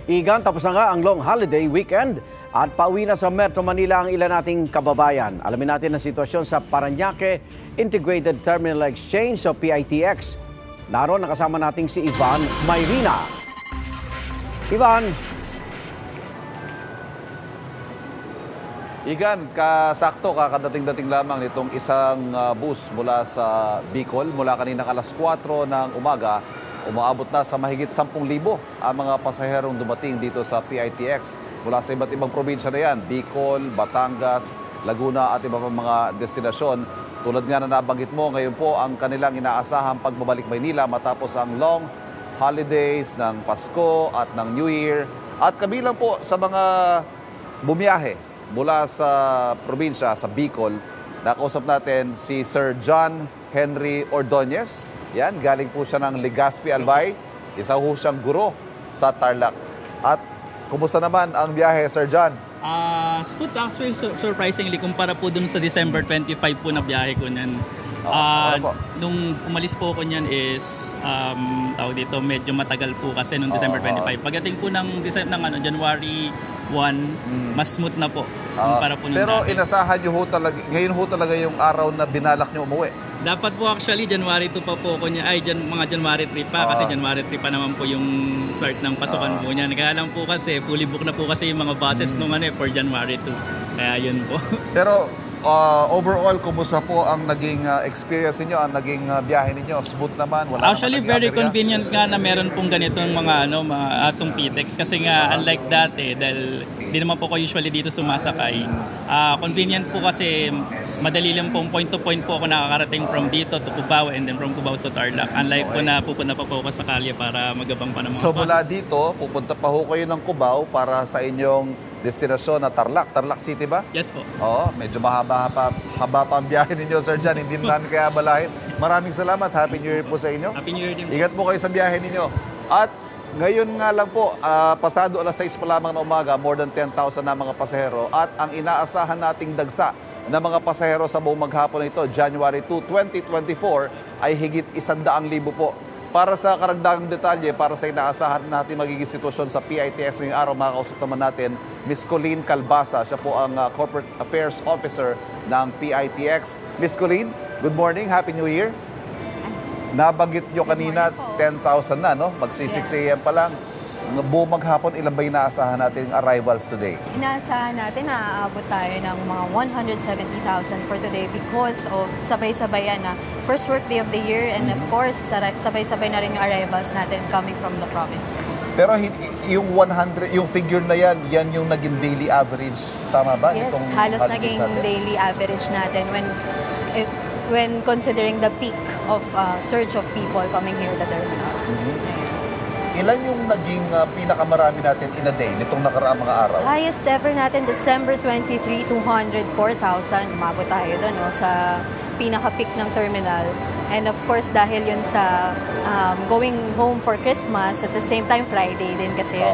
Igan, tapos na nga ang long holiday weekend at pauwi na sa Metro Manila ang ilan nating kababayan. Alamin natin ang sitwasyon sa Parañaque Integrated Terminal Exchange o PITX. Naroon nakasama nating si Ivan Mayrina. Ivan. Igan, kasakto kakadating-dating lamang nitong isang bus mula sa Bicol. Mula kaninang alas 4 ng umaga, umaabot na sa mahigit 10,000 ang mga pasaherong dumating dito sa PITX. Mula sa iba't ibang probinsya na yan, Bicol, Batangas, Laguna at iba pang mga destinasyon. Tulad nga na nabanggit mo, ngayon po ang kanilang inaasahang pagbabalik Maynila matapos ang long holidays ng Pasko at ng New Year. At kabilang po sa mga bumiyahe mula sa probinsya, sa Bicol, nakausap natin si Sir John Henry Ordonez. Yan, galing po siya ng Legazpi, Albay. Isa ho siyang guro sa Tarlac. At kumusta naman ang biyahe, Sir John? Smooth actually, surprisingly, kumpara po dun sa December 25 po na biyahe ko niyan. Ano po? Nung umalis po ko niyan is, tawag dito, medyo matagal po kasi nung December 25. Pagdating po ng January 1, mas smooth na po. Kumpara po nung Pero dati. inasahan nyo ho talaga, ngayon ho talaga yung araw na binalak nyo umuwi. Dapat po actually January 2 pa po ko niya, mga January 3 pa kasi January 3 pa naman po yung start ng pasukan po niyan. Kaya lang po kasi fully book na po kasi yung mga buses nung for January 2. Kaya yun po. Pero overall, kumusta po ang naging experience niyo, ang naging biyahe ninyo? Smooth naman? Wala Actually, naman very naging aberya? convenient nga na meron pong ganitong mga atong PTEX kasi nga unlike dati dahil hindi naman po ko usually dito sumasakay. Convenient po kasi madali lang pong point to point po ako nakakarating from dito to Cubao and then from Cubao to Tarlac. Unlike po na pupunta pa po ako sa kalye para magabang pa ng mga So mula dito, pupunta pa ho kayo ng Cubao para sa inyong destinasyon na Tarlac. Tarlac City ba? Yes po. Oo, medyo haba pa ang biyahe ninyo, Sir John. Hindi na namin kaya balahin. Maraming salamat. Happy New Year po sa inyo. Happy New Year din po. Ingat po kayo sa biyahe ninyo. At ngayon nga lang po, pasado alas 6 pa lamang na umaga, more than 10,000 na mga pasahero. At ang inaasahan nating dagsa na mga pasahero sa buong maghapon na ito, January 2, 2024, ay higit 100,000 po. Para sa karagdagang detalye, para sa inaasahan natin magiging sitwasyon sa PITX ngayong araw, makakausap naman natin Ms. Colleen Calbasa. Siya po ang Corporate Affairs Officer ng PITX. Ms. Colleen, good morning. Happy New Year. Nabanggit nyo kanina 10,000 na, no? Magsi 6 a.m. pa lang. Buong maghapon, ilan ba inaasahan natin yung arrivals today? Inaasahan natin na aabot tayo ng mga 170,000 for today because of sabay-sabay na first work day of the year and of course sabay-sabay na rin yung arrivals natin coming from the provinces. Pero yung 100, yung figure na yan yung naging daily average. Tama ba? Yes, Itong halos holidays naging natin? daily average natin when considering the peak of surge of people coming here to the terminal. Ilan yung naging pinakamarami natin in a day nitong nakaraang mga araw? Highest ever natin, December 23, 204,000. Umabot tayo doon sa pinaka-peak ng terminal. And of course, dahil yun sa going home for Christmas, at the same time, Friday din kasi yun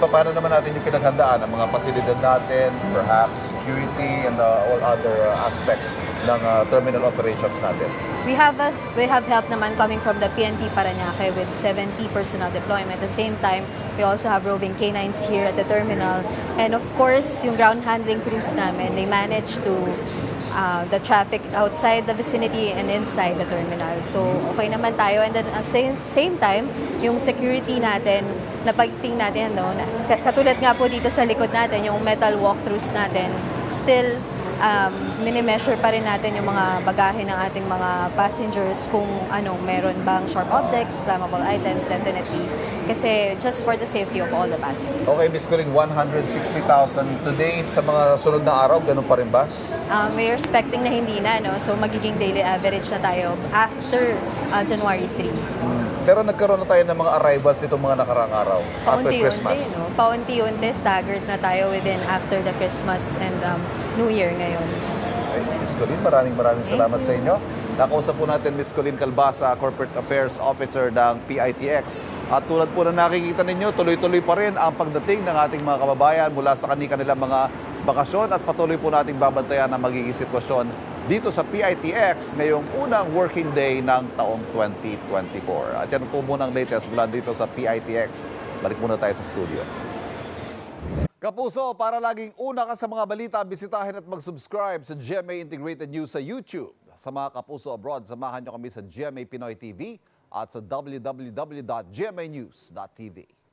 Paano naman natin yung pinaghandaan ng mga pasilidad natin, perhaps security and all other aspects ng terminal operations natin? We have help naman coming from the PNP Parañaque with 70 personnel deployment. At the same time, we also have roving canines here at the terminal. And of course, yung ground handling crews namin, they manage to the traffic outside the vicinity and inside the terminal. So, okay naman tayo. And then, at same time, yung security natin, napagting natin, katulad nga po dito sa likod natin, yung metal walkthroughs natin, still, mini-measure pa rin natin yung mga bagahe ng ating mga passengers kung meron bang sharp objects, flammable items, definitely. Kasi just for the safety of all the passengers. Okay, Ms. Corinne, 160,000 today sa mga sunod na araw, ganun pa rin ba? We're expecting na hindi na, so magiging daily average na tayo after January 3. Pero nagkaroon na tayo ng mga arrivals itong mga nakaraang araw after Christmas. Paunti-unti, staggered na tayo within after the Christmas and New Year ngayon. Okay, Ms. Colleen, maraming salamat sa inyo. Nakausap po natin Ms. Colleen Calbasa, Corporate Affairs Officer ng PITX. At tulad po na nakikita ninyo, tuloy-tuloy pa rin ang pagdating ng ating mga kababayan mula sa kanilang mga bakasyon at patuloy po nating babantayan ang magiging sitwasyon dito sa PITX ngayong unang working day ng taong 2024. At yan po muna ang latest mula dito sa PITX. Balik muna tayo sa studio. Kapuso, para laging una ka sa mga balita, bisitahin at mag-subscribe sa GMA Integrated News sa YouTube. Sa mga kapuso abroad, samahan nyo kami sa GMA Pinoy TV at sa www.gmanews.tv.